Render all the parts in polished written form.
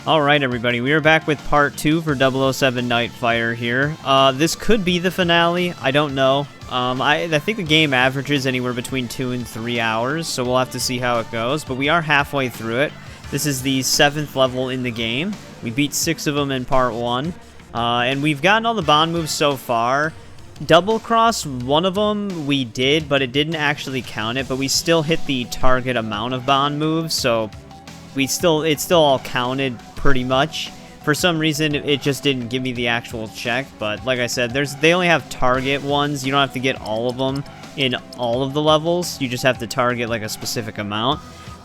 Alright everybody, we are back with part 2 for 007 Nightfire here. This could be the finale, I don't know. I think the game averages anywhere between 2 and 3 hours, so we'll have to see how it goes. But we are halfway through it. This is the 7th level in the game. We beat 6 of them in part 1. And we've gotten all the Bond moves so far. Double cross, one of them we did, but it didn't actually count it. But we still hit the target amount of Bond moves, so it's still all counted pretty much. For some reason, it just didn't give me the actual check, but like I said, they only have target ones. You don't have to get all of them in all of the levels. You just have to target like a specific amount.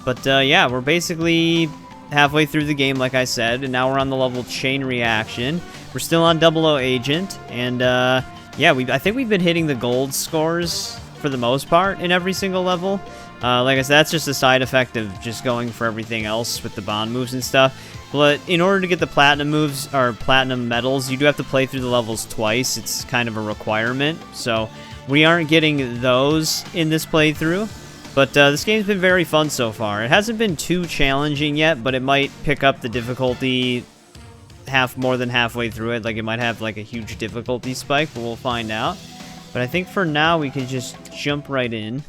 But yeah, we're basically halfway through the game, like I said, and now we're on the level Chain Reaction. We're still on 00 Agent, and yeah, I think we've been hitting the gold scores for the most part in every single level. Like I said, that's just a side effect of just going for everything else with the Bond moves and stuff. But in order to get the platinum moves, or platinum medals, you do have to play through the levels twice. It's kind of a requirement. So we aren't getting those in this playthrough. But this game's been very fun so far. It hasn't been too challenging yet, but it might pick up the difficulty more than halfway through it. Like it might have like a huge difficulty spike, but we'll find out. But I think for now we can just jump right in.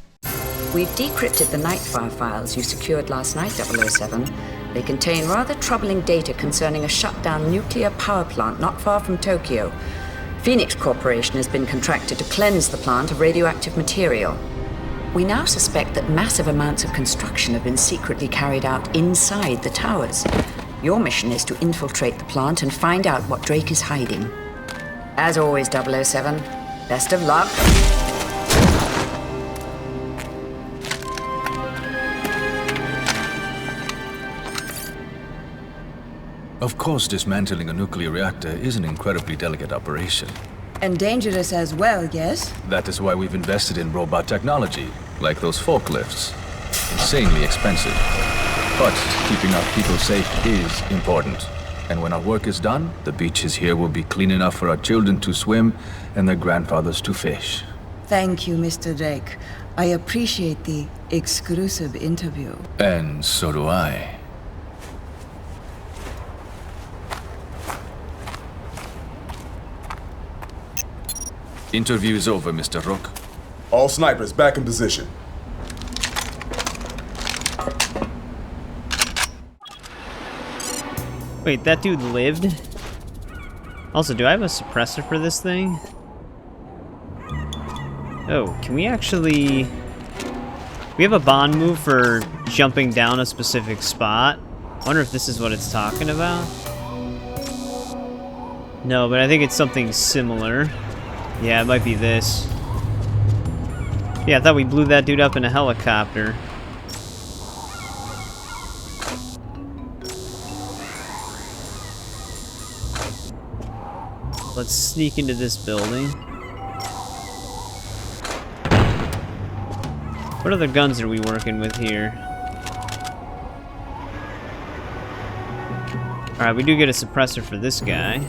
We've decrypted the Nightfire files you secured last night, 007. They contain rather troubling data concerning a shut-down nuclear power plant not far from Tokyo. Phoenix Corporation has been contracted to cleanse the plant of radioactive material. We now suspect that massive amounts of construction have been secretly carried out inside the towers. Your mission is to infiltrate the plant and find out what Drake is hiding. As always, 007, best of luck. Of course, dismantling a nuclear reactor is an incredibly delicate operation. And dangerous as well, yes? That is why we've invested in robot technology, like those forklifts. Insanely expensive. But keeping our people safe is important. And when our work is done, the beaches here will be clean enough for our children to swim and their grandfathers to fish. Thank you, Mr. Drake. I appreciate the exclusive interview. And so do I. Interview is over, Mr. Rook. All snipers back in position. Wait, that dude lived? Also, do I have a suppressor for this thing? Oh, can we actually... We have a Bond move for jumping down a specific spot. I wonder if this is what it's talking about. No, but I think it's something similar. Yeah, it might be this. Yeah, I thought we blew that dude up in a helicopter. Let's sneak into this building. What other guns are we working with here? Alright, we do get a suppressor for this guy.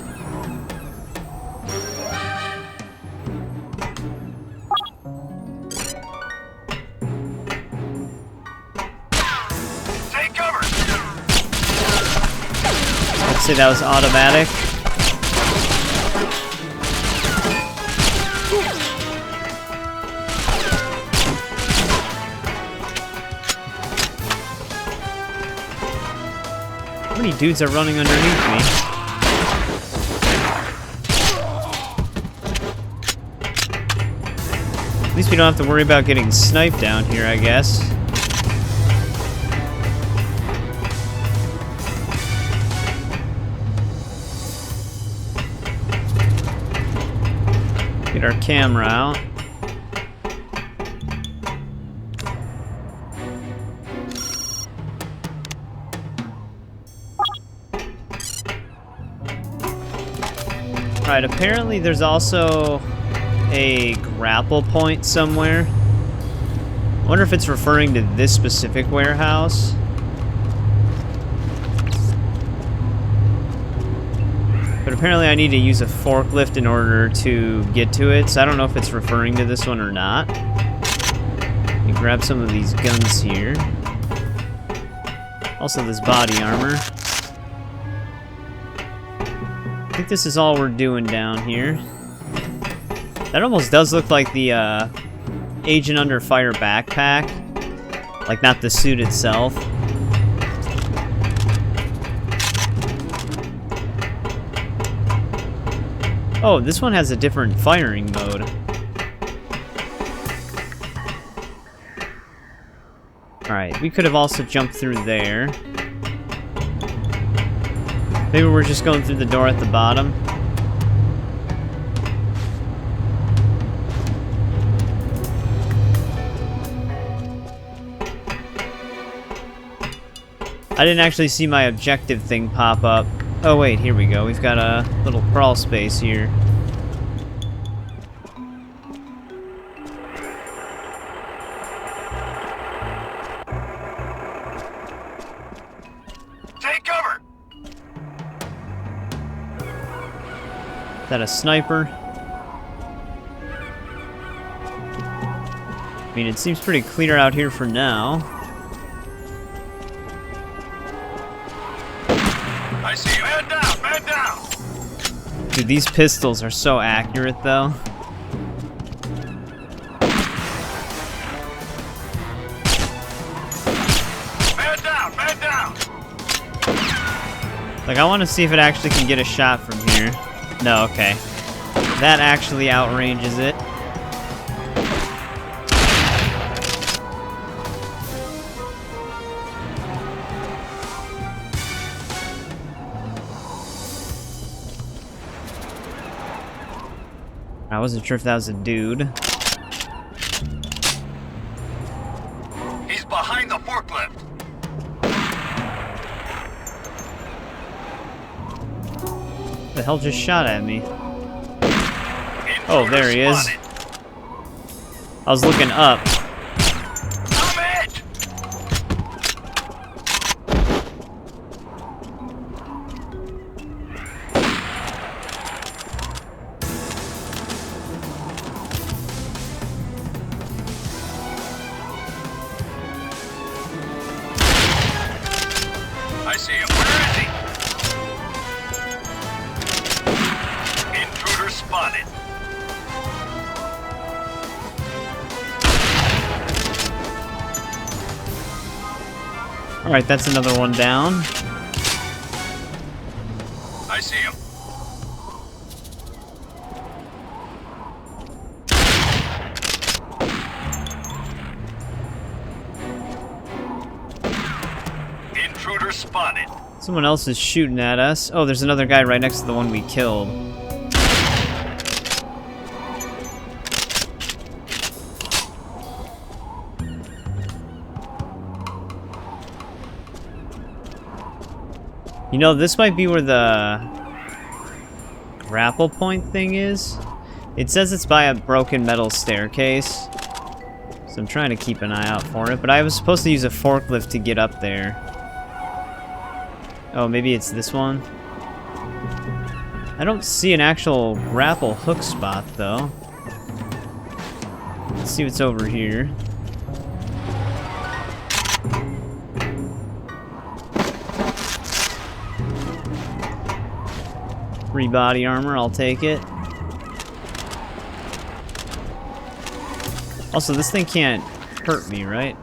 Say that was automatic. How many dudes are running underneath me? At least we don't have to worry about getting sniped down here, I guess. Get our camera out. Alright, apparently there's also a grapple point somewhere. I wonder if it's referring to this specific warehouse. But apparently I need to use a forklift in order to get to it, so I don't know if it's referring to this one or not. Let me grab some of these guns here. Also this body armor. I think this is all we're doing down here. That almost does look like the Agent Under Fire backpack. Like, not the suit itself. Oh, this one has a different firing mode. Alright, we could have also jumped through there. Maybe we're just going through the door at the bottom. I didn't actually see my objective thing pop up. Oh wait, here we go. We've got a little crawl space here. Take cover! Is that a sniper? I mean, it seems pretty clear out here for now. I see you. Man down! Man down! Dude, these pistols are so accurate, though. Man down! Man down! Like, I want to see if it actually can get a shot from here. No, okay. That actually outranges it. I wasn't sure if that was a dude. He's behind the forklift. The hell just shot at me? Oh, there he is. I was looking up. Tom Edge! I see him. Where is he? Intruder spotted. Alright, that's another one down. I see him. Intruder spotted. Someone else is shooting at us. Oh, there's another guy right next to the one we killed. You know, this might be where the grapple point thing is. It says it's by a broken metal staircase. So I'm trying to keep an eye out for it. But I was supposed to use a forklift to get up there. Oh, maybe it's this one? I don't see an actual grapple hook spot, though. Let's see what's over here. Free body armor, I'll take it. Also, this thing can't hurt me, right?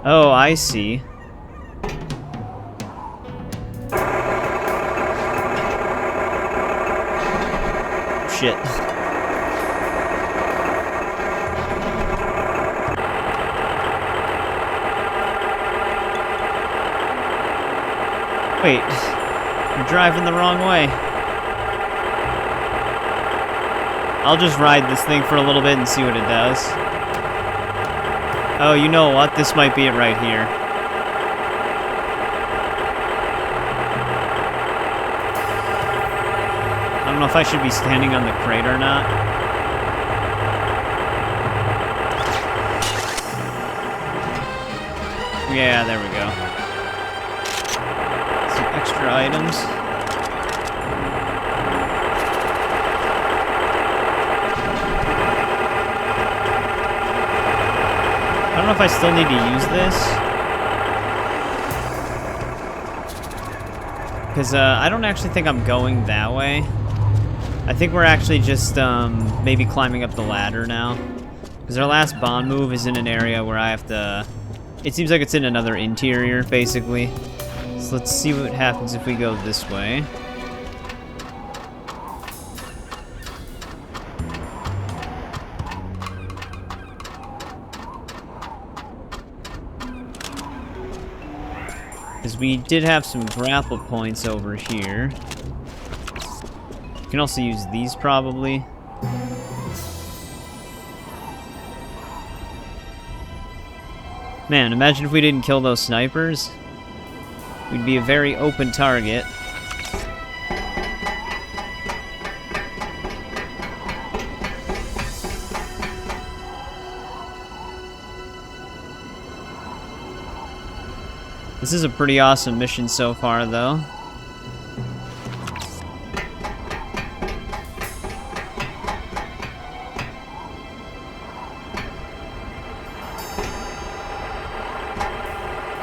Oh, I see. Shit. Wait, you're driving the wrong way. I'll just ride this thing for a little bit and see what it does. Oh, you know what? This might be it right here. I don't know if I should be standing on the crate or not. Yeah, there we go. Some extra items. I don't know if I still need to use this. Because I don't actually think I'm going that way. I think we're actually just maybe climbing up the ladder now. Because our last Bond move is in an area where I have to... It seems like it's in another interior, basically. So let's see what happens if we go this way. Because we did have some grapple points over here. You can also use these, probably. Man, imagine if we didn't kill those snipers. We'd be a very open target. This is a pretty awesome mission so far, though.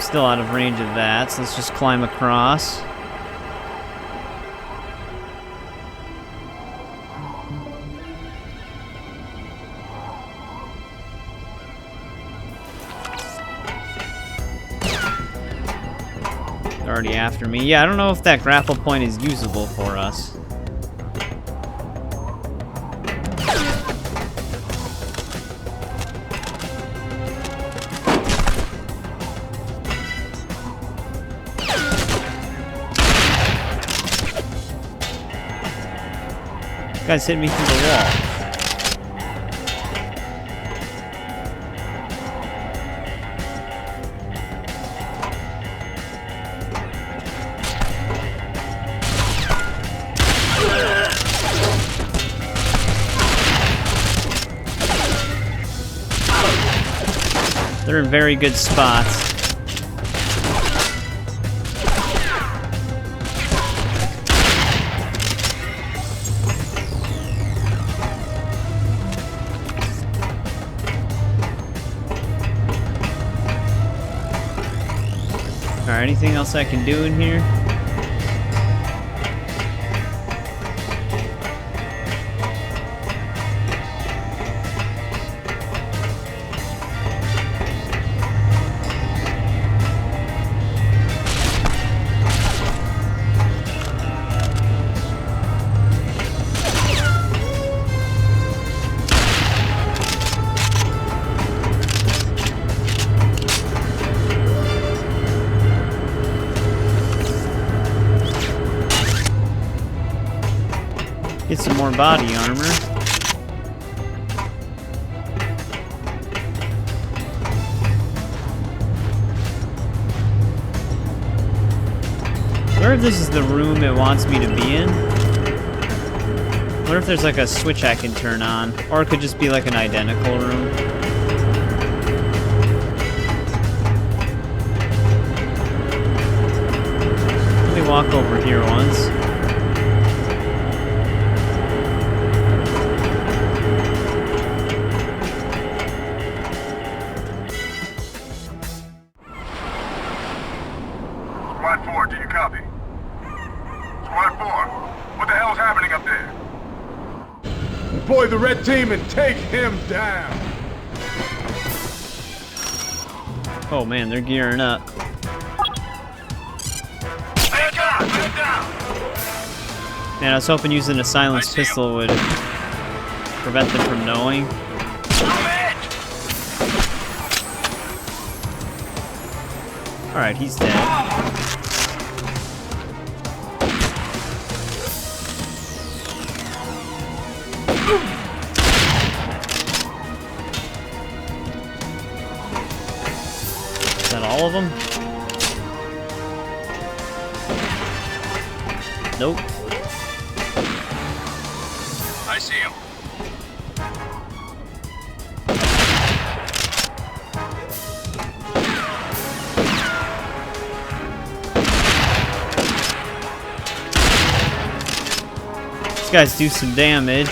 Still out of range of that, so let's just climb across. They're already after me. Yeah, I don't know if that grapple point is usable for us. Guys hit me through the wall. They're in very good spots. Alright, anything else I can do in here? Get some more body armor. I wonder if this is the room it wants me to be in. I wonder if there's like a switch I can turn on. Or it could just be like an identical room. Let me walk over here once. Squad 4, do you copy? Squad 4, what the hell's happening up there? Deploy the red team and take him down! Oh man, they're gearing up. Man, I was hoping using a silenced pistol would prevent them from knowing. Alright, he's dead. Is that all of them? Nope. I see him. These guys do some damage.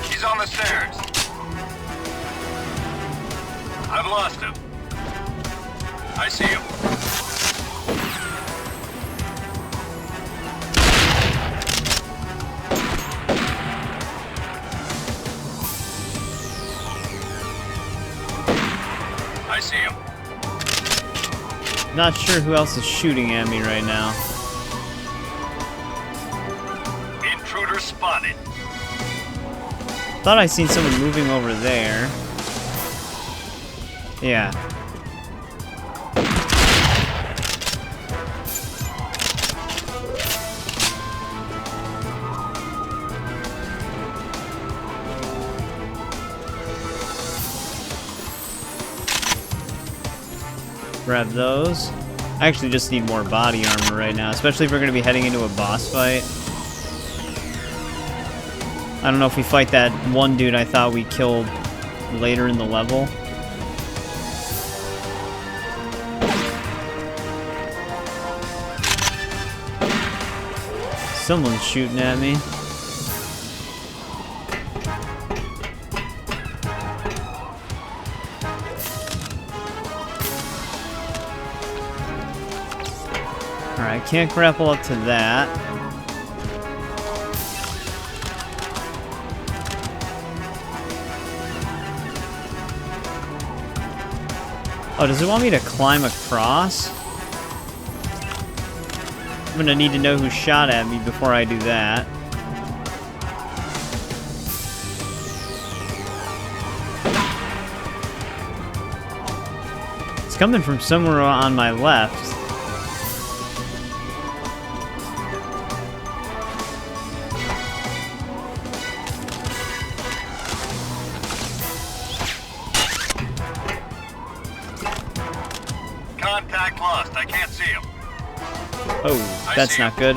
He's on the stairs. I've lost him. I see him. I see him. Not sure who else is shooting at me right now. Intruder spotted. Thought I seen someone moving over there. Yeah. Grab those. I actually just need more body armor right now, especially if we're going to be heading into a boss fight. I don't know if we fight that one dude I thought we killed later in the level. Someone's shooting at me. Alright, can't grapple up to that. Oh, does it want me to climb across? I'm gonna need to know who shot at me before I do that. It's coming from somewhere on my left. Contact lost. I can't see him. Oh, that's not good.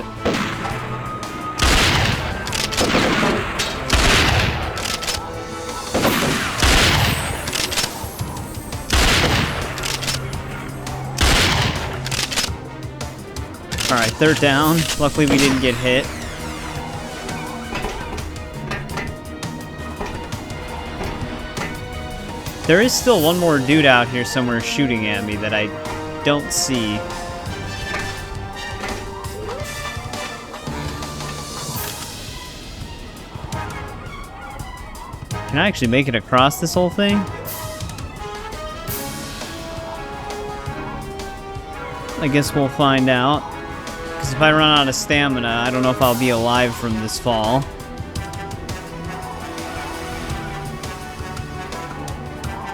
Alright, they're down. Luckily we didn't get hit. There is still one more dude out here somewhere shooting at me that I don't see. Can I actually make it across this whole thing? I guess we'll find out. Because if I run out of stamina, I don't know if I'll be alive from this fall.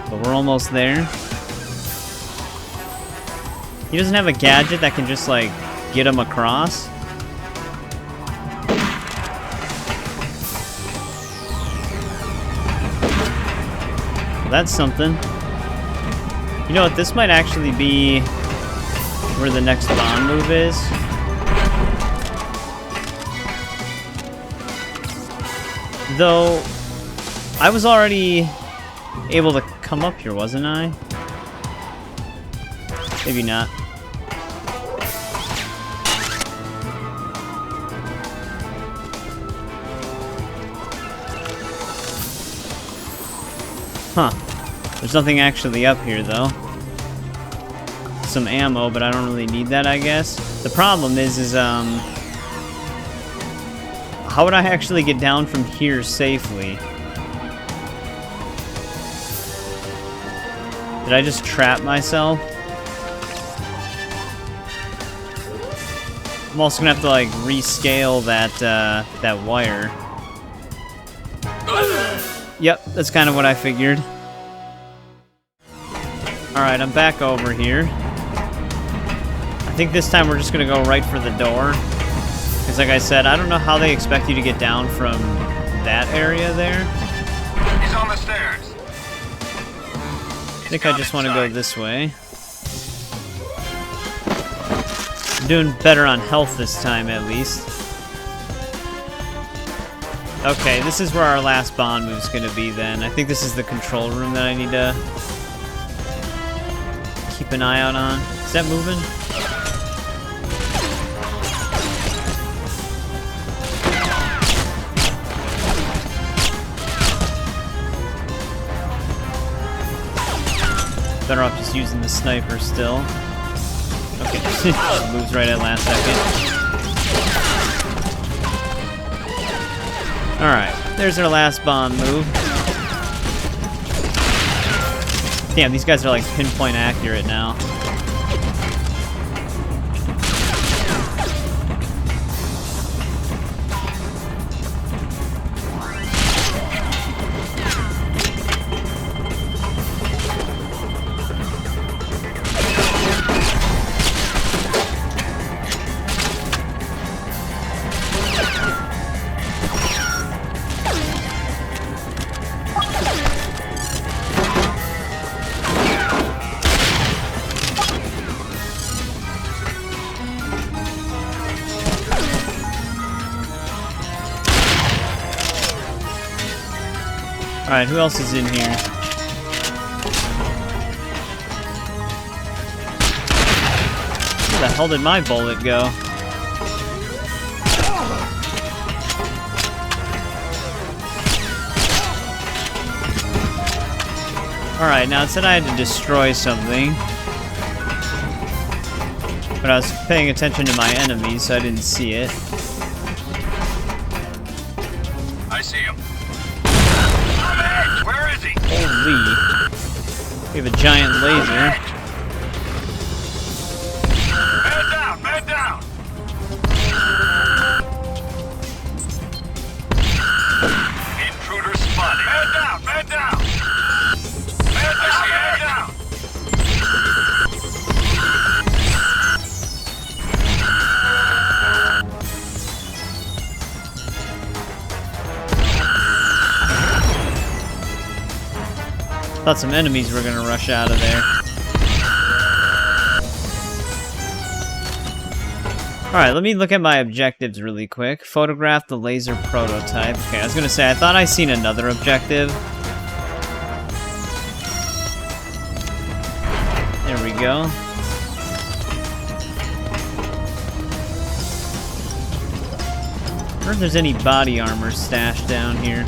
But we're almost there. He doesn't have a gadget that can just, like, get him across. Well, that's something. You know what? This might actually be where the next Bond move is. Though, I was already able to come up here, wasn't I? Maybe not. Huh. There's nothing actually up here, though. Some ammo, but I don't really need that, I guess. The problem is how would I actually get down from here safely? Did I just trap myself? I'm also gonna have to, like, rescale that wire. Yep, that's kind of what I figured. Alright, I'm back over here. I think this time we're just gonna go right for the door. Because like I said, I don't know how they expect you to get down from that area there. He's on the stairs. I think I just want to go this way. I'm doing better on health this time, at least. Okay, this is where our last Bond move's gonna be then. I think this is the control room that I need to keep an eye out on. Is that moving? better off just using the sniper still. Okay, just moves right at last second. Alright, there's our last bomb move. Damn, these guys are like pinpoint accurate now. Alright, who else is in here? Where the hell did my bullet go? Alright, now it said I had to destroy something. But I was paying attention to my enemies, so I didn't see it. I see him. Where is he? Holy. We have a giant laser. Man down! Man down! Intruder spotted. Man down! Man down! Man down! Man down! Thought some enemies were gonna rush out of there. Alright, let me look at my objectives really quick. Photograph the laser prototype. Okay, I was gonna say, I thought I seen another objective. There we go. I wonder if there's any body armor stashed down here.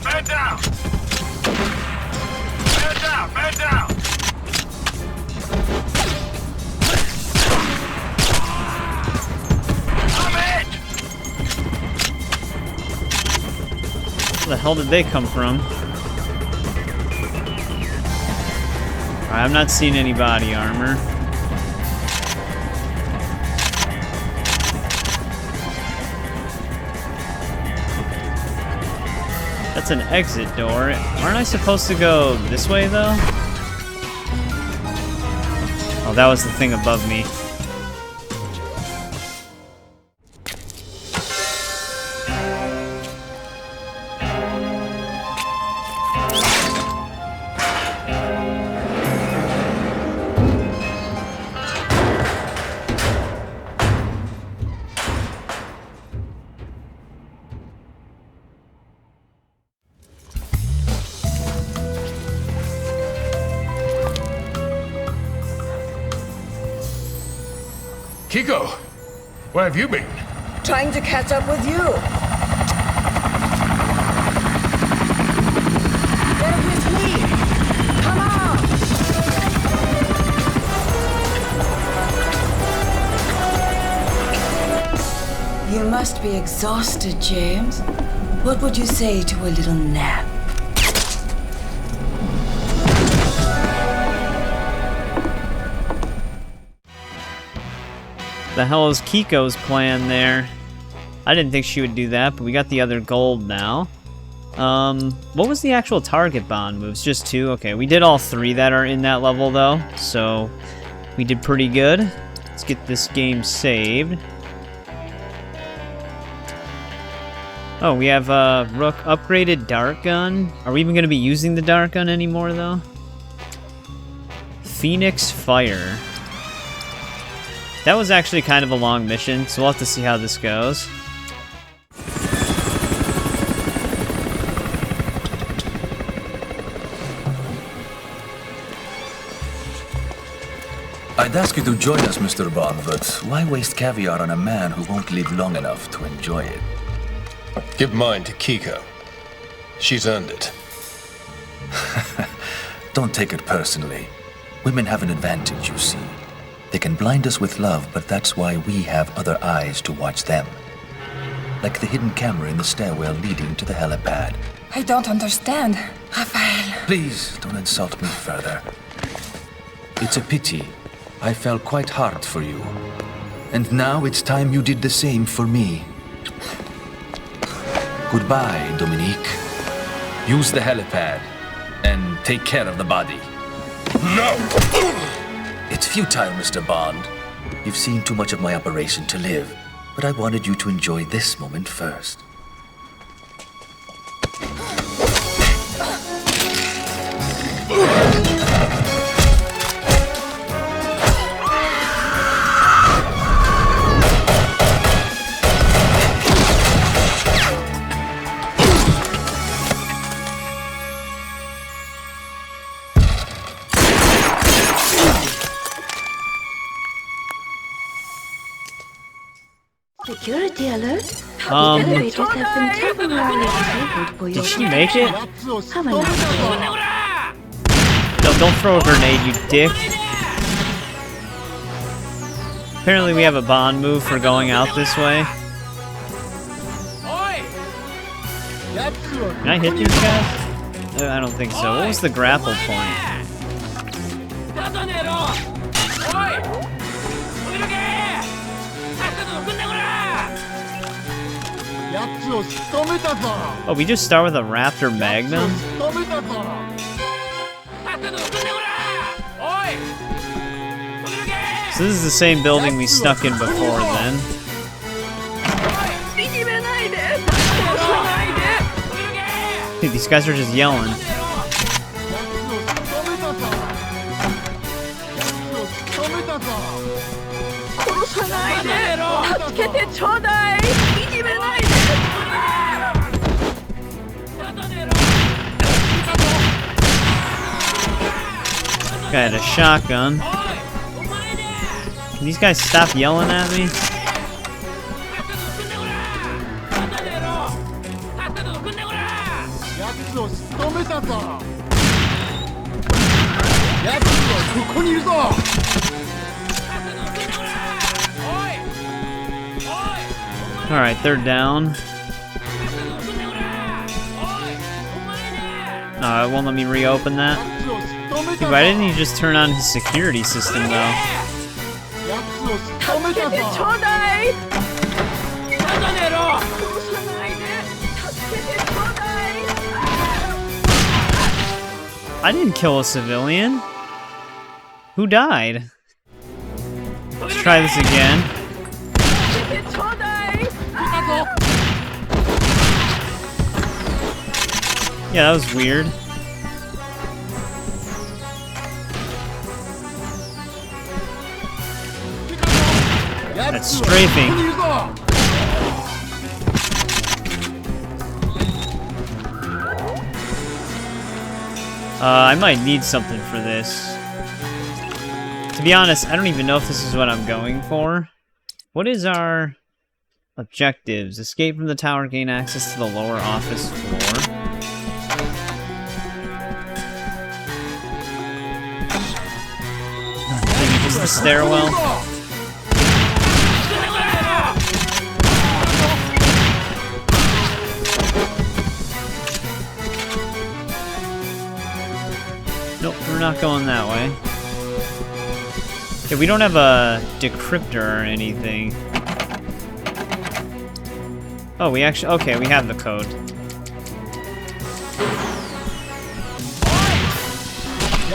Man down! Man down! Man down! I'm hit! Where the hell did they come from? Alright, I'm not seeing any body armor. That's an exit door. Aren't I supposed to go this way, though? Oh, that was the thing above me. Kiko, where have you been? Trying to catch up with you. Get with me. Come on. You must be exhausted, James. What would you say to a little nap? The hell is Kiko's plan there? I didn't think she would do that, but we got the other gold now. What was the actual target bond moves? Just 2? Okay, we did all 3 that are in that level, though, so we did pretty good. Let's get this game saved. Oh, we have Rook upgraded dart gun. Are we even going to be using the dart gun anymore, though? Phoenix Fire. That was actually kind of a long mission, so we'll have to see how this goes. I'd ask you to join us, Mr. Bond, but why waste caviar on a man who won't live long enough to enjoy it? Give mine to Kiko. She's earned it. Don't take it personally. Women have an advantage, you see. They can blind us with love, but that's why we have other eyes to watch them. Like the hidden camera in the stairwell leading to the helipad. I don't understand, Rafael. Please, don't insult me further. It's a pity. I fell quite hard for you. And now it's time you did the same for me. Goodbye, Dominique. Use the helipad and take care of the body. No! It's futile, Mr. Bond. You've seen too much of my operation to live, but I wanted you to enjoy this moment first. Security alert. Elevators have been temporarily disabled for your Did she make it? Have a nice day. No, don't throw a grenade, you dick. Apparently we have a Bond move for going out this way. Can I hit these guys? I don't think so. What was the grapple point? Oh, we just start with a Raptor Magnum? So this is the same building we snuck in before then. Dude, these guys are just yelling. Guy had a shotgun. Can these guys stop yelling at me? Alright, they're down. It won't let me reopen that. Dude, why didn't he just turn on his security system, though? I didn't kill a civilian. Who died? Let's try this again. Yeah, that was weird. That's strafing. I might need something for this. To be honest, I don't even know if this is what I'm going for. What is our objectives? Escape from the tower, gain access to the lower office floor. Maybe just the stairwell. Nope, we're not going that way. Yeah, we don't have a decryptor or anything. Oh, we actually... Okay, we have the code.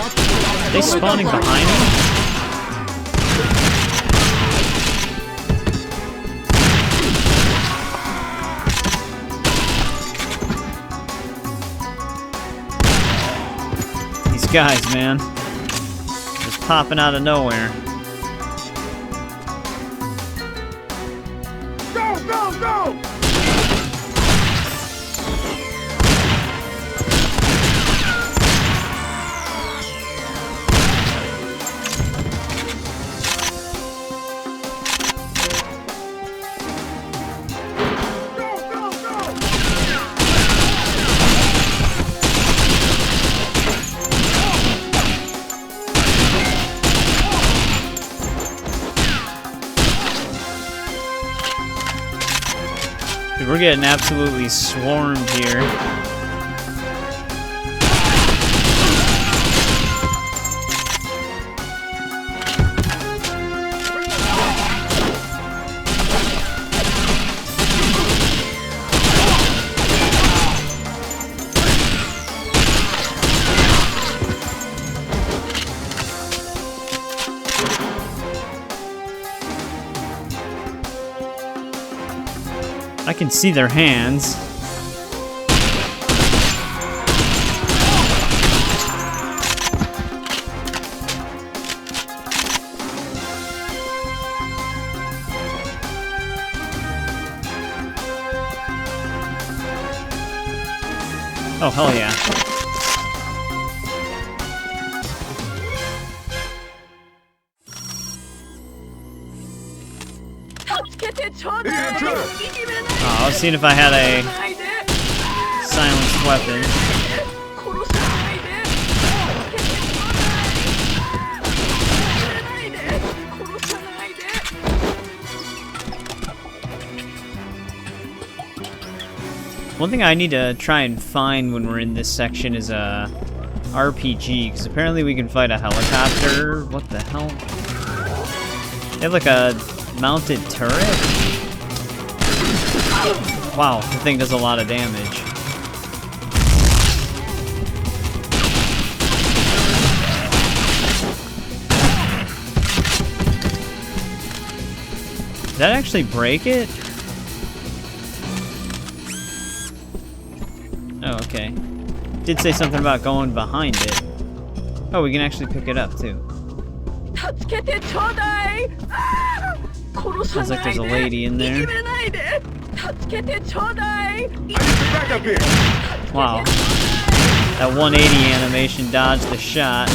Are they spawning behind me? These guys, man. Just popping out of nowhere. Go, go, go! Go, go, go! Dude, we're getting absolutely swarmed here. I can see their hands. Oh, hell yeah. Oh, I was seeing if I had a silenced weapon. One thing I need to try and find when we're in this section is a RPG, because apparently we can fight a helicopter. What the hell? They have like a mounted turret? Wow, the thing does a lot of damage. Did that actually break it? Oh, okay. Did say something about going behind it. Oh, we can actually pick it up too. Sounds like there's a lady in there. Wow. That 180 animation dodged the shot.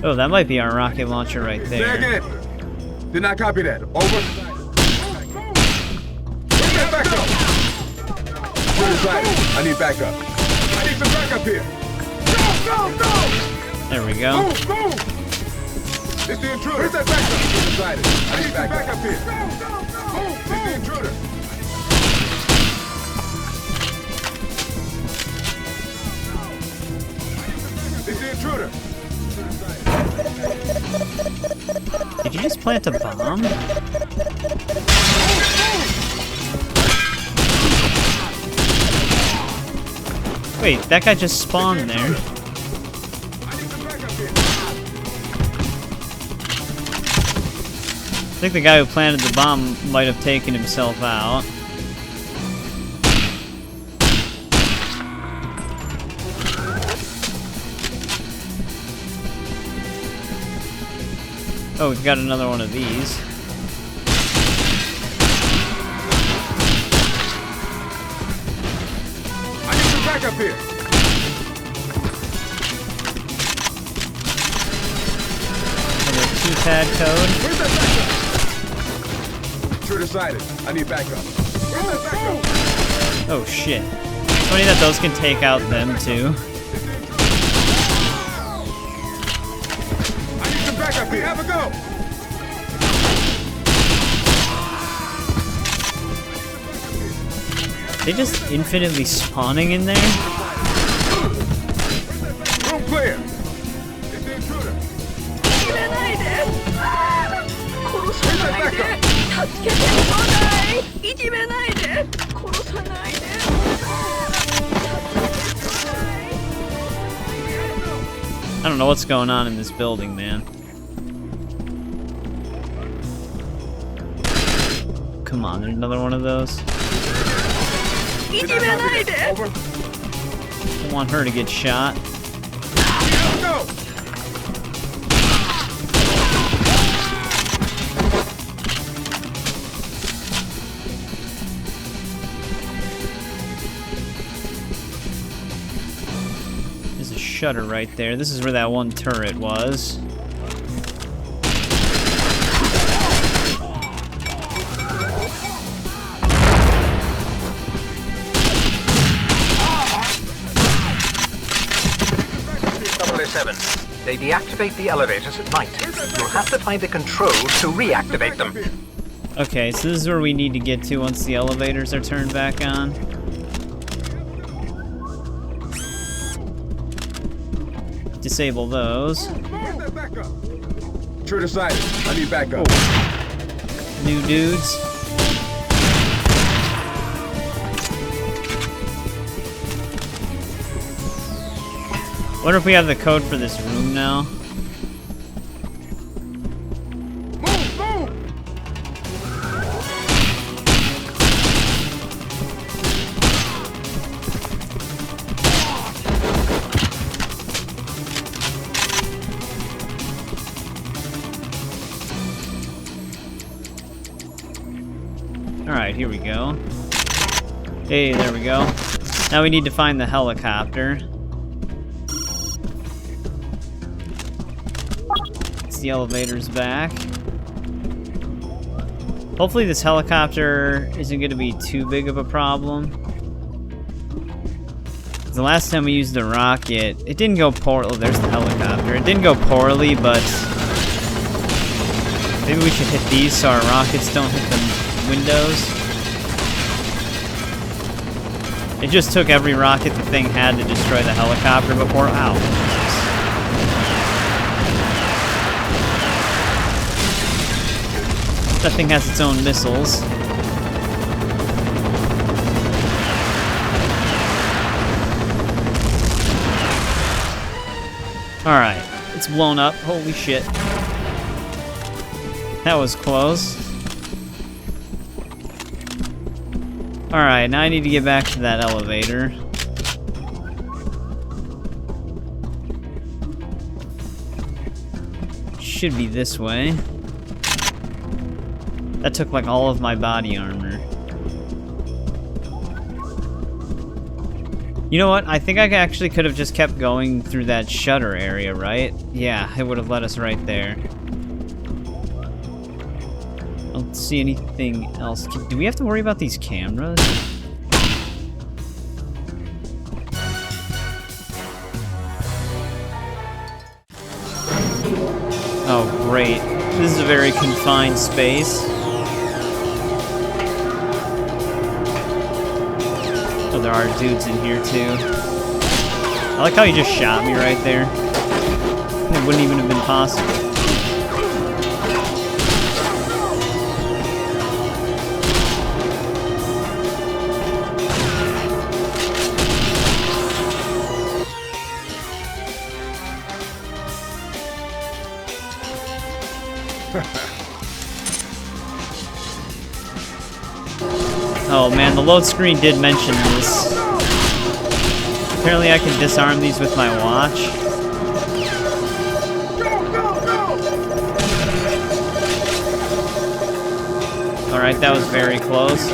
Oh, that might be our rocket launcher right there. Did not copy that. Over. I need backup. I need some backup here. Go! There we go. Move! It's the intruder. Where's that backup? I need backup here. Move! It's the intruder. It's the intruder. Did you just plant a bomb? Wait, that guy just spawned there. I think the guy who planted the bomb might have taken himself out. Oh, we've got another one of these. I need some backup here. Another keypad code. Where's that backup? Intruder sighted. I need backup. Where's that backup? Oh shit. Funny that those can take out them too. Back up here. Have a go. They just infinitely spawning in there? Room clear. It's the intruder. I don't know what's going on in this building, man. Come on, there's another one of those. I don't want her to get shot. There's a shutter right there. This is where that one turret was. 007. They deactivate the elevators at night. You'll have to find the controls to reactivate them. Okay, so this is where we need to get to once the elevators are turned back on. Disable those. Intruder sighted. I need backup. New dudes. Wonder if we have the code for this room now. Alright, here we go. Hey, there we go. Now we need to find the helicopter. The elevator's back. Hopefully this helicopter isn't going to be too big of a problem. The last time we used the rocket, it didn't go poorly. Oh, there's the helicopter. It didn't go poorly, but maybe we should hit these so our rockets don't hit the windows. It just took every rocket the thing had to destroy the helicopter before. Ow. That thing has its own missiles. Alright, it's blown up. Holy shit. That was close. Alright, now I need to get back to that elevator. Should be this way. That took like all of my body armor. You know what? I think I actually could have just kept going through that shutter area, right? Yeah, it would have led us right there. I don't see anything else. Do we have to worry about these cameras? Oh, great. This is a very confined space. Oh, there are dudes in here, too. I like how he just shot me right there. It wouldn't even have been possible. Oh man, the load screen did mention this. Apparently I can disarm these with my watch. Alright, that was very close.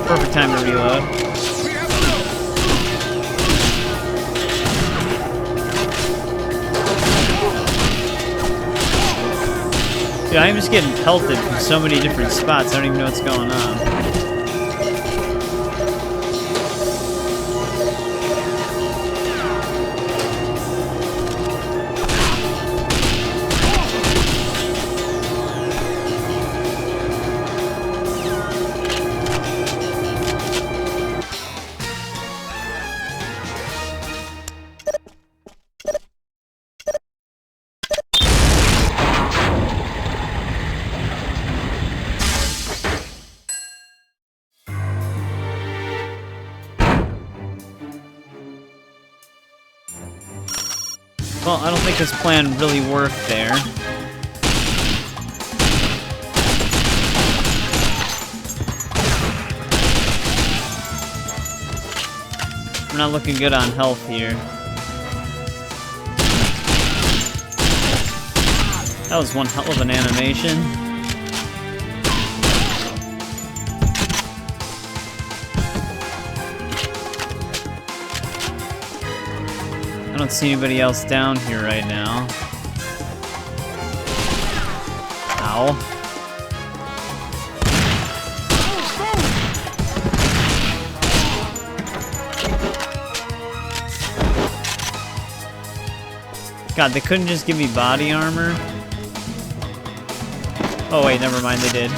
Perfect time to reload. Dude, I'm just getting pelted from so many different spots, I don't even know what's going on. Well, I don't think this plan really worked there. We're not looking good on health here. That was one hell of an animation. I don't see anybody else down here right now. Ow. God, they couldn't just give me body armor? Oh wait, never mind, they did.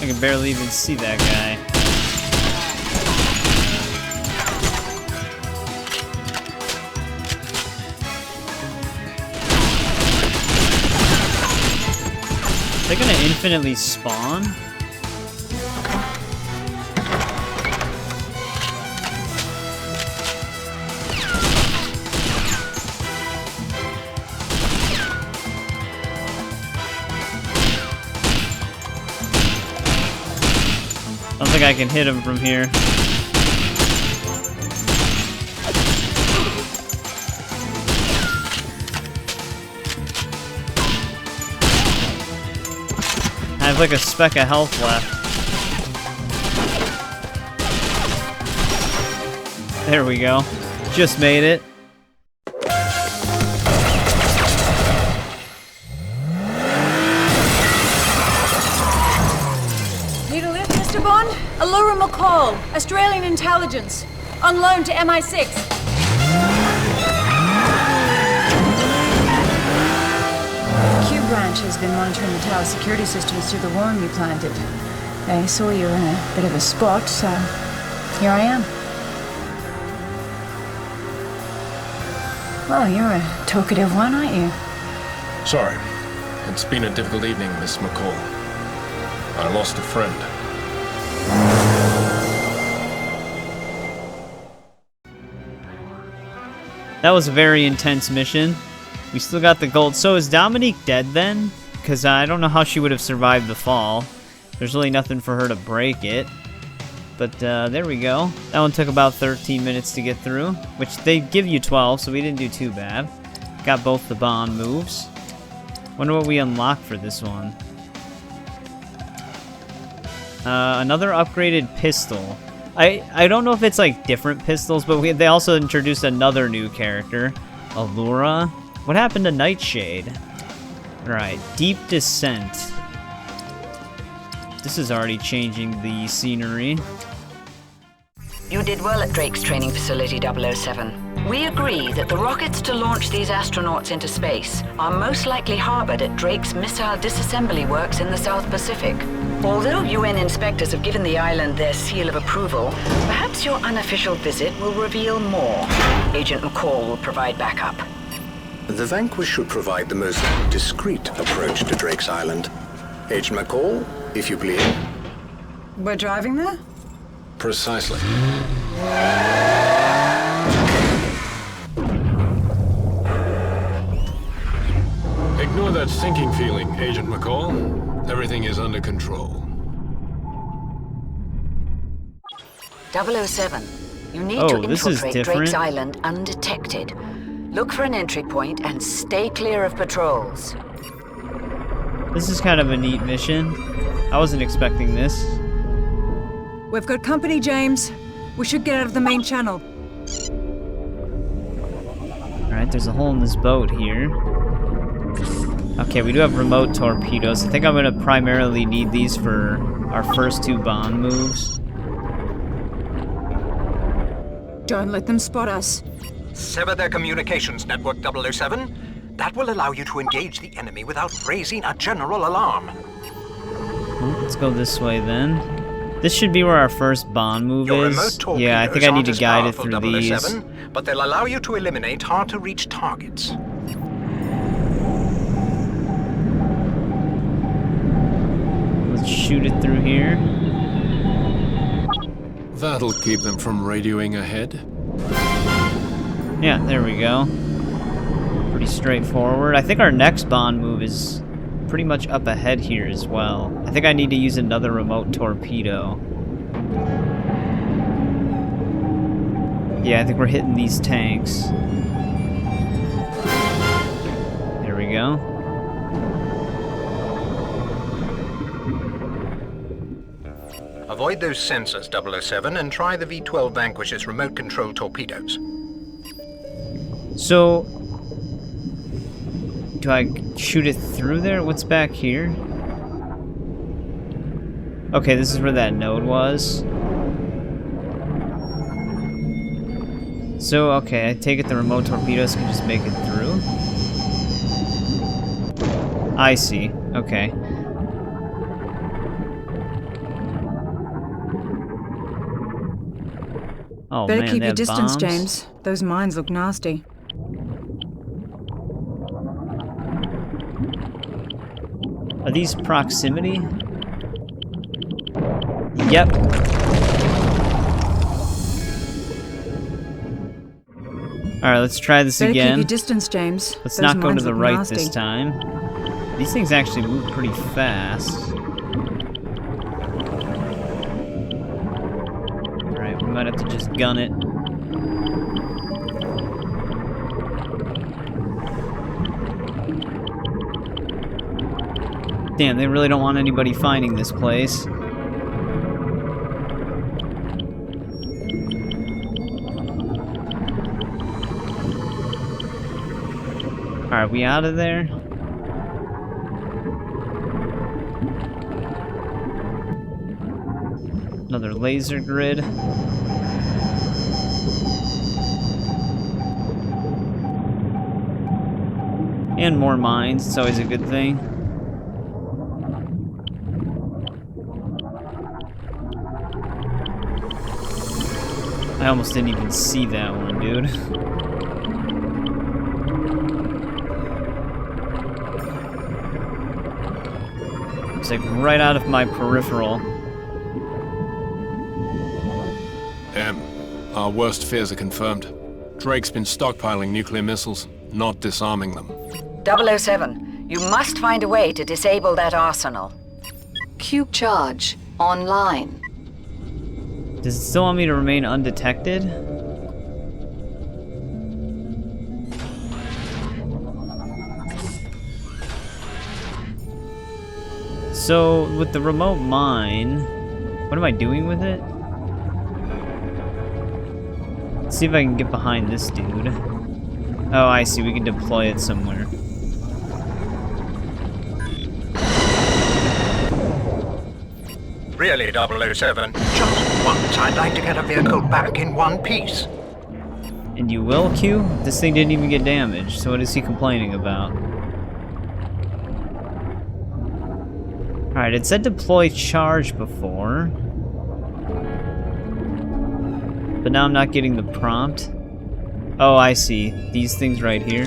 I can barely even see that guy. They're gonna infinitely spawn? I don't think I can hit him from here. I have like a speck of health left. There we go. Just made it. Need a lift, Mr. Bond? Allura McCall, Australian intelligence. On loan to MI6. Q branch has been monitoring the tower security systems through the worm you planted. They saw you in a bit of a spot, so here I am. Well, you're a talkative one, aren't you? Sorry. It's been a difficult evening, Miss McCall. I lost a friend. That was a very intense mission. We still got the gold. So is Dominique dead then? Because I don't know how she would have survived the fall. There's really nothing for her to break it. But there we go. That one took about 13 minutes to get through, which they give you 12, so we didn't do too bad. Got both the Bond moves. Wonder what we unlocked for this one. Another upgraded pistol. I don't know if it's like different pistols, but they also introduced another new character, Allura. What happened to Nightshade? Alright, Deep Descent. This is already changing the scenery. You did well at Drake's training facility 007. We agree that the rockets to launch these astronauts into space are most likely harbored at Drake's missile disassembly works in the South Pacific. Although UN inspectors have given the island their seal of approval, perhaps your unofficial visit will reveal more. Agent McCall will provide backup. The Vanquish should provide the most discreet approach to Drake's Island. Agent McCall, if you please. We're driving there? Precisely. Ignore that sinking feeling, Agent McCall. Everything is under control. 007, you need to infiltrate Drake's Island undetected. Look for an entry point and stay clear of patrols. This is kind of a neat mission. I wasn't expecting this. We've got company, James. We should get out of the main channel. Alright, there's a hole in this boat here. Okay, we do have remote torpedoes. I think I'm going to primarily need these for our first two Bond moves. Don't let them spot us. Sever their communications network, 007. That will allow you to engage the enemy without raising a general alarm. Well, let's go this way then. This should be where our first Bond move is. Yeah, I think I need to guide it through these. But they'll allow you to eliminate hard-to-reach targets. Let's shoot it through here. That'll keep them from radioing ahead. Yeah, there we go. Pretty straightforward. I think our next Bond move is pretty much up ahead here as well. I think I need to use another remote torpedo. Yeah, I think we're hitting these tanks. There we go. Avoid those sensors, 007, and try the V-12 Vanquish's remote-control torpedoes. So, do I shoot it through there? What's back here? Okay, this is where that node was. So, okay, I take it the remote torpedoes can just make it through. I see. Okay. Oh, Better man, keep they your have distance, bombs? James. Those mines look nasty. Are these proximity? Yep. Alright, let's try this Better again. keep your distance, James. Let's Those not go to mines the look right nasty. this time. These things actually move pretty fast. Alright, we might have to just gun it. Damn, they really don't want anybody finding this place. Alright, we out of there? Another laser grid. And more mines, it's always a good thing. I almost didn't even see that one, dude. It's like right out of my peripheral. Our worst fears are confirmed. Drake's been stockpiling nuclear missiles, not disarming them. 007, you must find a way to disable that arsenal. Cube charge online. Does it still want me to remain undetected? So, with the remote mine, what am I doing with it? Let's see if I can get behind this dude. Oh, I see, we can deploy it somewhere. Really, 007, just once I'd like to get a vehicle back in one piece. And you will, Q? This thing didn't even get damaged, so what is he complaining about? Alright, it said deploy charge before. But now I'm not getting the prompt. Oh, I see. These things right here.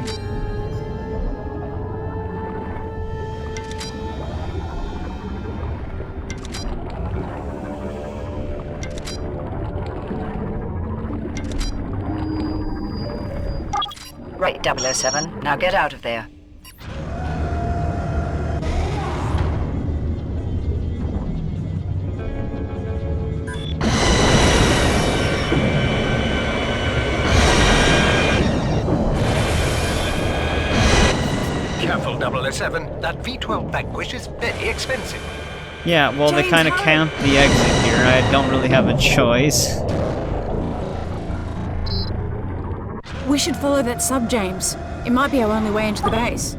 Right, 007. Now get out of there. Careful, 007. That V-12 Vanquish is very expensive. Yeah, well, they kind of camped the exit here. I don't really have a choice. We should follow that sub, James. It might be our only way into the base.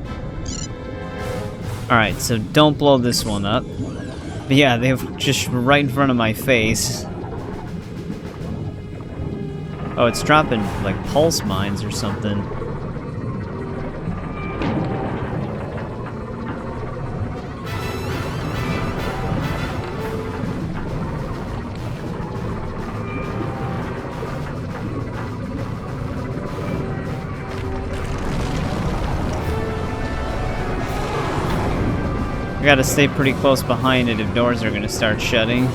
Alright, so don't blow this one up. But yeah, they're just right in front of my face. Oh, it's dropping, like, pulse mines or something. I gotta stay pretty close behind it if doors are gonna start shutting.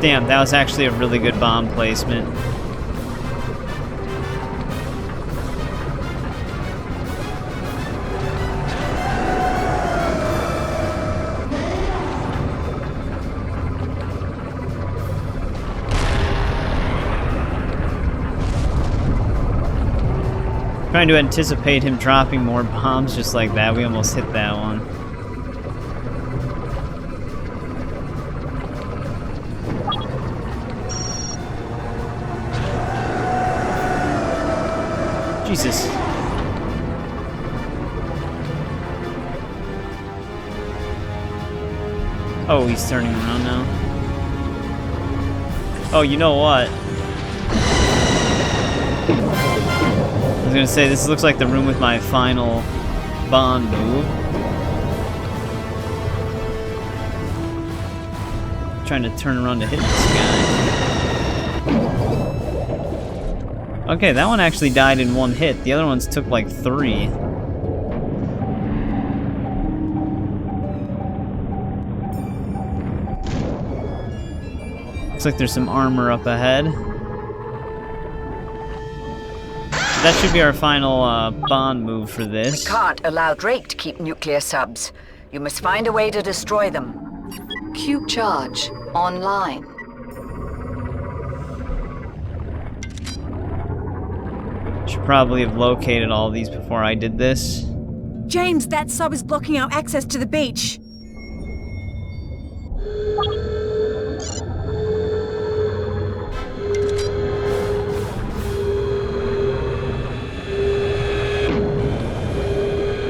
Damn, that was actually a really good bomb placement. Trying to anticipate him dropping more bombs just like that. We almost hit that one. Jesus. Oh, he's turning around now. Oh, you know what? I was gonna say, this looks like the room with my final Bond move. Trying to turn around to hit this guy. Okay, that one actually died in one hit. The other ones took like 3. Looks like there's some armor up ahead. That should be our final Bond move for this. We can't allow Drake to keep nuclear subs. You must find a way to destroy them. Cube charge online. Should probably have located all these before I did this. James, that sub is blocking our access to the beach.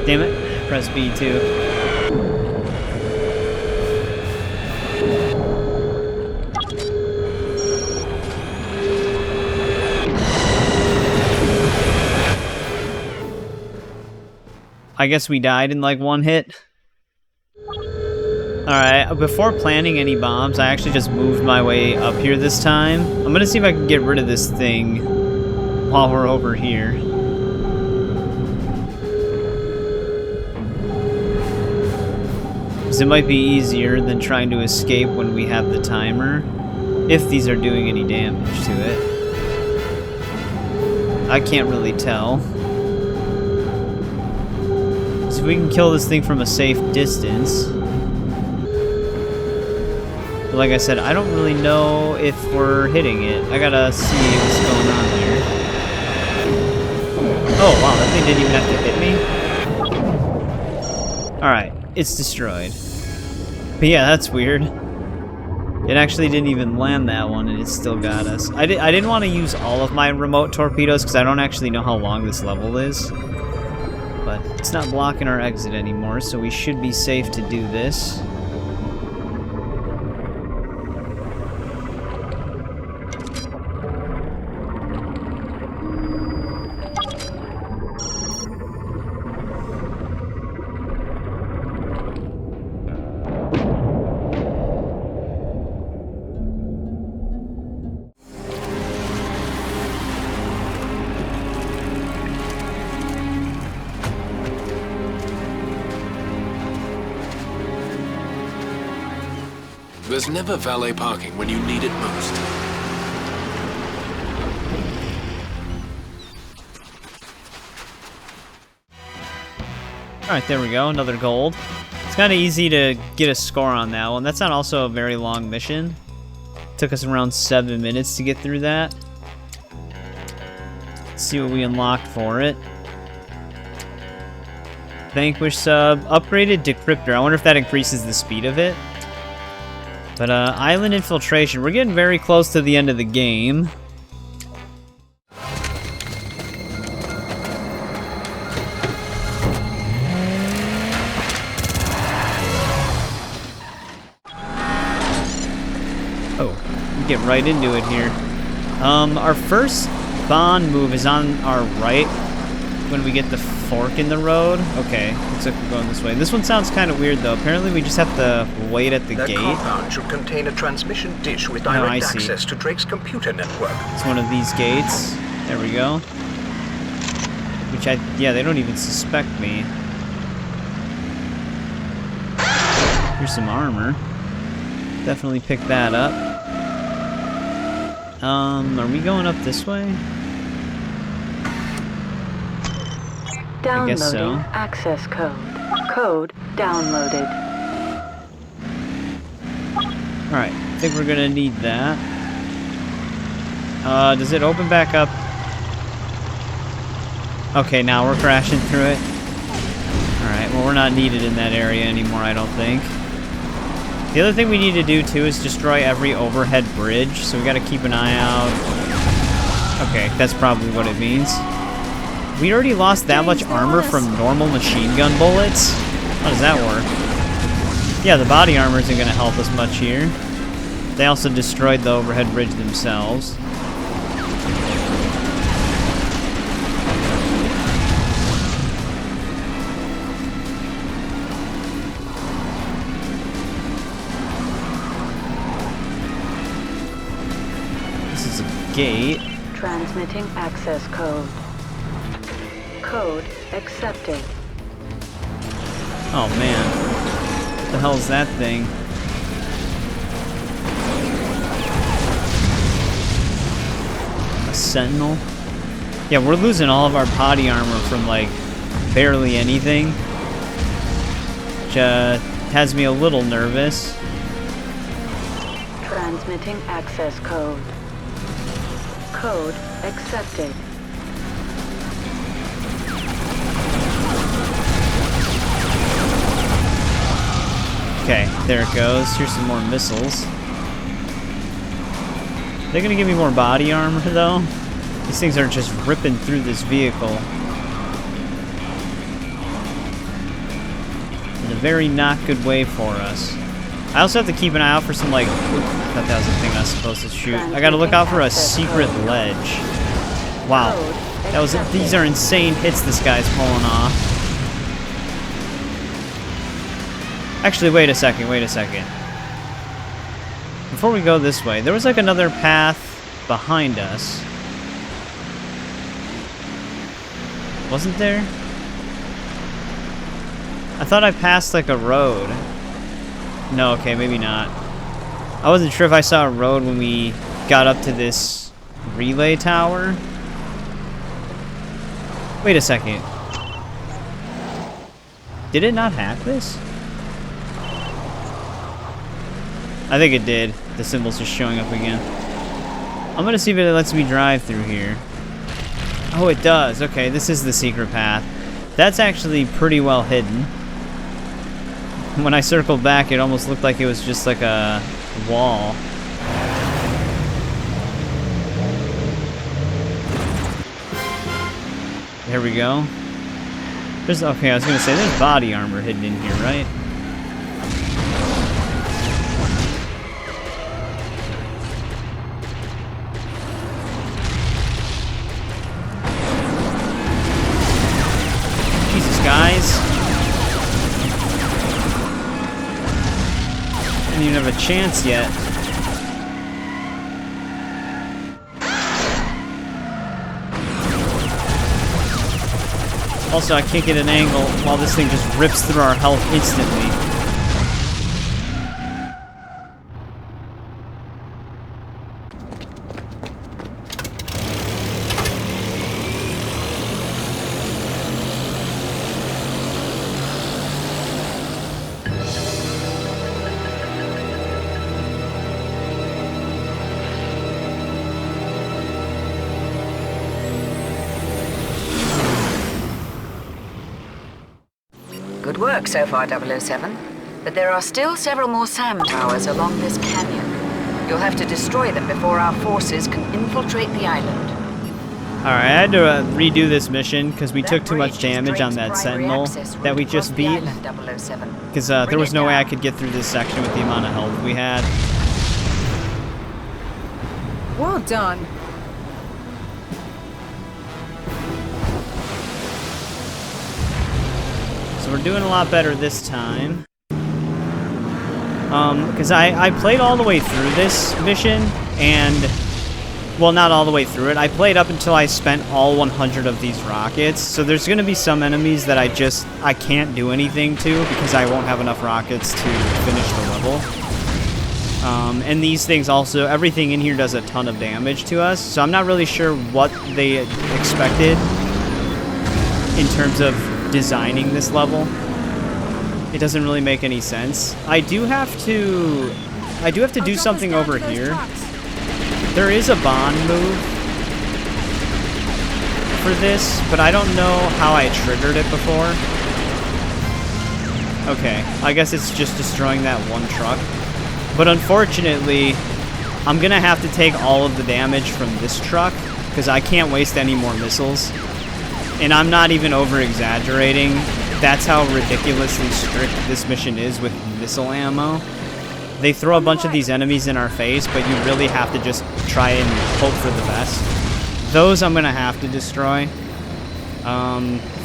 Damn it. Press B2. I guess we died in like one hit. Alright, before planting any bombs, I actually just moved my way up here this time. I'm gonna see if I can get rid of this thing while we're over here. Because it might be easier than trying to escape when we have the timer, if these are doing any damage to it. I can't really tell. So we can kill this thing from a safe distance. But like I said, I don't really know if we're hitting it. I gotta see what's going on here. Oh wow, that thing didn't even have to hit me. Alright, it's destroyed. But yeah, that's weird. It actually didn't even land that one and it still got us. I didn't want to use all of my remote torpedoes because I don't actually know how long this level is. But it's not blocking our exit anymore, so we should be safe to do this. There's never valet parking when you need it most. Alright, there we go, another gold. It's kind of easy to get a score on that one. That's not also a very long mission. Took us around 7 minutes to get through that. Let's see what we unlocked for it. Vanquish sub, upgraded decryptor. I wonder if that increases the speed of it. But island infiltration. We're getting very close to the end of the game. Oh, we get right into it here. Our first Bond move is on our right when we get the fork in the road. Okay, looks like we're going this way. This one sounds kind of weird though. Apparently we just have to wait at the gate. The compound should contain a transmission dish with direct access to Drake's computer network. It's one of these gates. There we go. Which yeah, they don't even suspect me. Here's some armor. Definitely pick that up. Are we going up this way? Downloading I guess so. access code. Code downloaded. Alright, I think we're gonna need that. Does it open back up? Okay, now we're crashing through it. Alright, well we're not needed in that area anymore, I don't think. The other thing we need to do too is destroy every overhead bridge, so we gotta keep an eye out. Okay, that's probably what it means. We already lost that much armor from normal machine gun bullets? How does that work? Yeah, the body armor isn't going to help us much here. They also destroyed the overhead bridge themselves. This is a gate. Transmitting access code. Code accepted. Oh man. What the hell is that thing? A sentinel? Yeah, we're losing all of our body armor from like barely anything. Which has me a little nervous. Transmitting access code. Code accepted. Okay, there it goes. Here's some more missiles. They're gonna give me more body armor, though. These things are just ripping through this vehicle. In a very not good way for us. I also have to keep an eye out for some, like... I thought that was the thing I was supposed to shoot. I gotta look out for a secret ledge. Wow. That was... These are insane hits this guy's pulling off. Actually, wait a second. Before we go this way, there was like another path behind us. Wasn't there? I thought I passed like a road. No, okay, maybe not. I wasn't sure if I saw a road when we got up to this relay tower. Wait a second. Did it not hack this? I think it did. The symbol's just showing up again. I'm gonna see if it lets me drive through here. Oh, it does. Okay, this is the secret path. That's actually pretty well hidden. When I circled back, it almost looked like it was just like a wall. There we go. There's, okay, I was gonna say, there's body armor hidden in here, right? Guys, I didn't even have a chance yet. Also, I can't get an angle while this thing just rips through our health instantly. Good work so far, 007. But there are still several more SAM towers along this canyon. You'll have to destroy them before our forces can infiltrate the island. Alright, I had to redo this mission because we took too much damage on that sentinel that we just beat. Because there was no way I could get through this section with the amount of health we had. Well done. So we're doing a lot better this time. Because I played all the way through this mission, and... Well, not all the way through it. I played up until I spent all 100 of these rockets. So there's going to be some enemies that I can't do anything to because I won't have enough rockets to finish the level. And these things also, everything in here does a ton of damage to us. So I'm not really sure what they expected in terms of designing this level. It doesn't really make any sense. I do have to do something over here. There is a bond move for this, but I don't know how I triggered it before. Okay, I guess it's just destroying that one truck. But unfortunately, I'm gonna have to take all of the damage from this truck, because I can't waste any more missiles. and I'm not even over-exaggerating. That's how ridiculously strict this mission is with missile ammo. They throw a bunch of these enemies in our face, but you really have to just try and hope for the best. Those I'm going to have to destroy.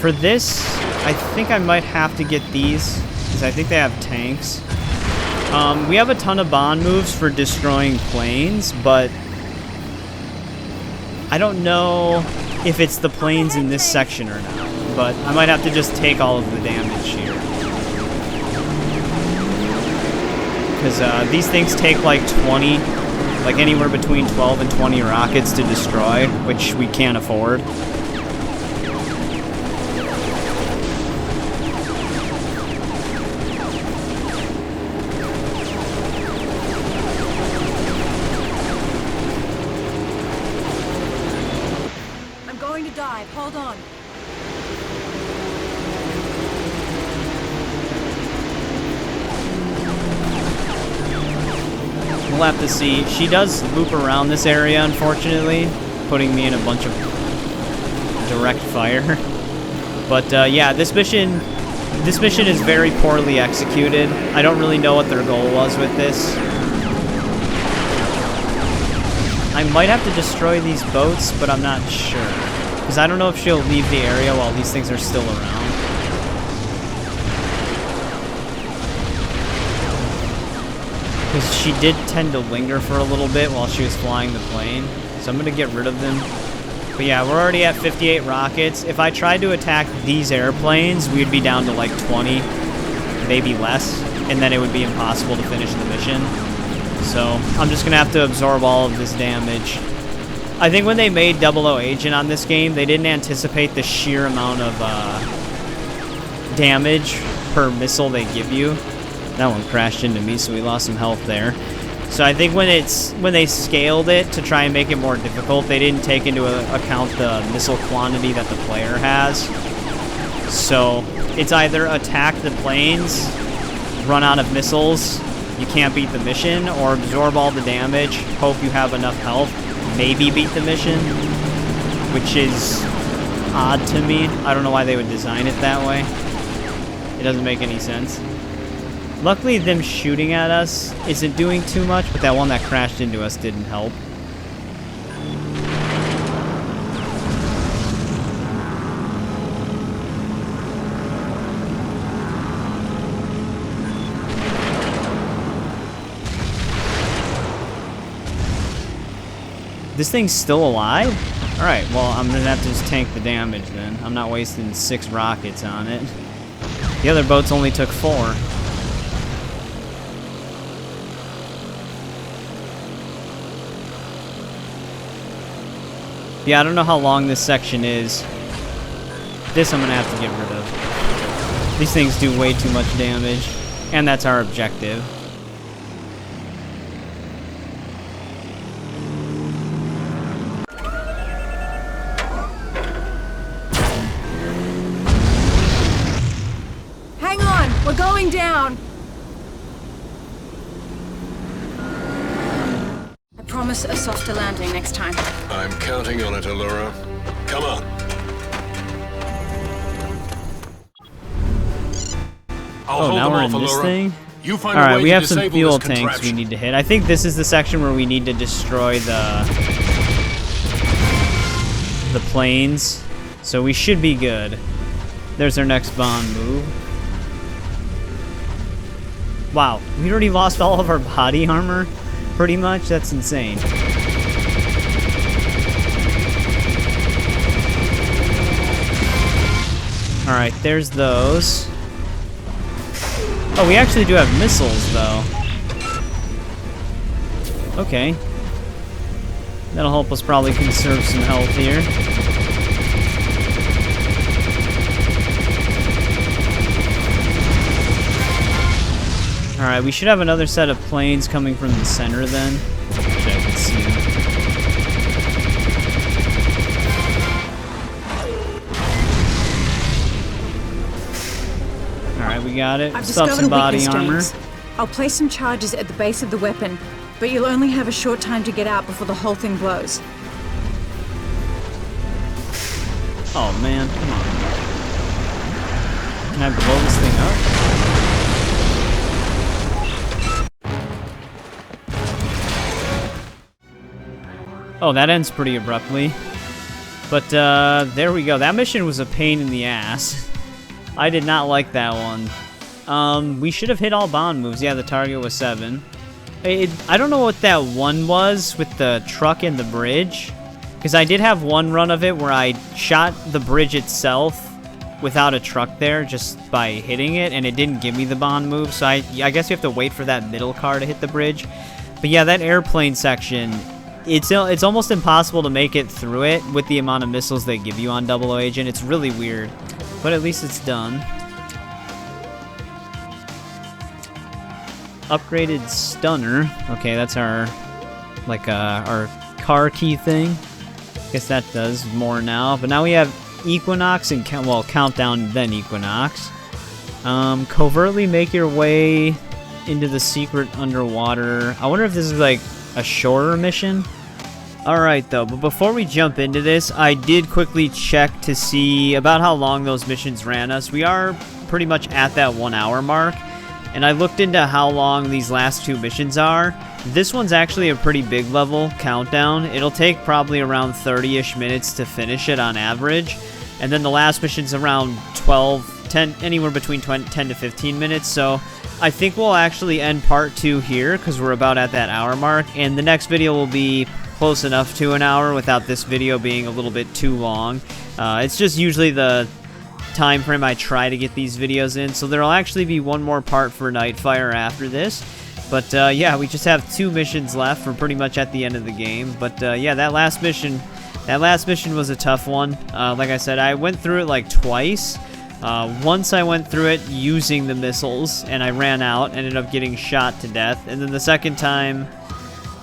For this, I think I might have to get these, because I think they have tanks. We have a ton of bond moves for destroying planes, but I don't know if it's the planes in this section or not, but I might have to just take all of the damage here. Because these things take like 20, like anywhere between 12 and 20 rockets to destroy, which we can't afford. I'm going to dive. Hold on. We'll have to see. She does loop around this area, unfortunately, putting me in a bunch of direct fire. But yeah, this mission is very poorly executed. I don't really know what their goal was with this. I might have to destroy these boats, but I'm not sure. Because I don't know if she'll leave the area while these things are still around. Because she did tend to linger for a little bit while she was flying the plane. So I'm going to get rid of them. But yeah, we're already at 58 rockets. If I tried to attack these airplanes, we'd be down to like 20, maybe less. And then it would be impossible to finish the mission. So I'm just going to have to absorb all of this damage. I think when they made 00 Agent on this game, they didn't anticipate the sheer amount of damage per missile they give you. That one crashed into me, so we lost some health there. So I think when they scaled it to try and make it more difficult, they didn't take into account the missile quantity that the player has. So it's either attack the planes, run out of missiles, you can't beat the mission, or absorb all the damage, hope you have enough health, maybe beat the mission, which is odd to me. I don't know why they would design it that way. It doesn't make any sense. Luckily, them shooting at us isn't doing too much, but that one that crashed into us didn't help. This thing's still alive? Alright, well, I'm gonna have to just tank the damage then. I'm not wasting 6 rockets on it. The other boats only took 4. Yeah, I don't know how long this section is. This I'm gonna have to get rid of. These things do way too much damage, and that's our objective. Hang on, we're going down. I promise a softer landing next time. I'm counting on it, Allura. Come on. Oh, now we're in this thing? Alright, we have some fuel tanks we need to hit. I think this is the section where we need to destroy the planes. So we should be good. There's our next bond move. Wow, we already lost all of our body armor? Pretty much? That's insane. Alright, there's those. Oh, we actually do have missiles, though. Okay. That'll help us probably conserve some health here. Alright, we should have another set of planes coming from the center then. Which I can see. Alright, we got it. I've Still have some body armor. I'll place some charges at the base of the weapon, but you'll only have a short time to get out before the whole thing blows. Oh man, come on. Can I blow this thing up? Oh, that ends pretty abruptly. But, there we go. That mission was a pain in the ass. I did not like that one. We should have hit all bond moves. Yeah, the target was 7. I don't know what that one was with the truck and the bridge. Because I did have one run of it where I shot the bridge itself without a truck there, just by hitting it, and it didn't give me the bond move. So I guess you have to wait for that middle car to hit the bridge. But yeah, that airplane section, it's almost impossible to make it through it with the amount of missiles they give you on 00 Agent. It's really weird, but at least it's done. Upgraded stunner. Okay, that's our our car key thing. Guess that does more now. But now we have Equinox and Countdown, then Equinox. Covertly make your way into the secret underwater. I wonder if this is like a shorter mission. Alright though, but before we jump into this, I did quickly check to see about how long those missions ran us. We are pretty much at that 1 hour mark, and I looked into how long these last 2 missions are. This one's actually a pretty big level, Countdown. It'll take probably around 30-ish minutes to finish it on average, and then the last mission's around 10, anywhere between 10 to 15 minutes, so I think we'll actually end part 2 here, because we're about at that hour mark, and the next video will be close enough to an hour without this video being a little bit too long. It's just usually the time frame I try to get these videos in, so there'll actually be one more part for Nightfire after this. But yeah, we just have 2 missions left. We're pretty much at the end of the game. But yeah, that last mission was a tough one. Like I said, I went through it like twice. Once I went through it using the missiles, and I ran out, ended up getting shot to death. And then the second time,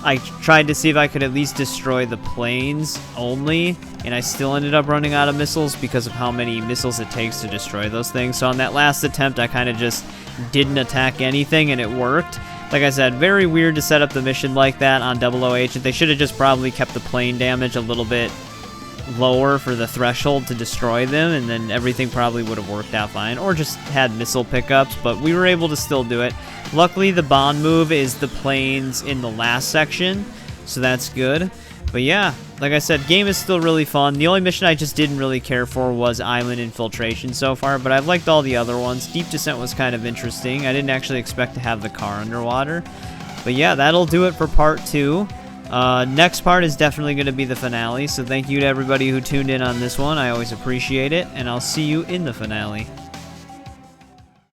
I tried to see if I could at least destroy the planes only, and I still ended up running out of missiles because of how many missiles it takes to destroy those things. So on that last attempt, I kind of just didn't attack anything, and it worked. Like I said, very weird to set up the mission like that on 00 Agent. They should have just probably kept the plane damage a little bit lower for the threshold to destroy them, and then everything probably would have worked out fine, or just had missile pickups, but we were able to still do it. Luckily, the bond move is the planes in the last section, so that's good. But yeah, like I said, game is still really fun. The only mission I just didn't really care for was Island Infiltration so far, but I've liked all the other ones. Deep Descent was kind of interesting. I didn't actually expect to have the car underwater. But yeah, that'll do it for part 2. Next part is definitely going to be the finale, so thank you to everybody who tuned in on this one. I always appreciate it, and I'll see you in the finale.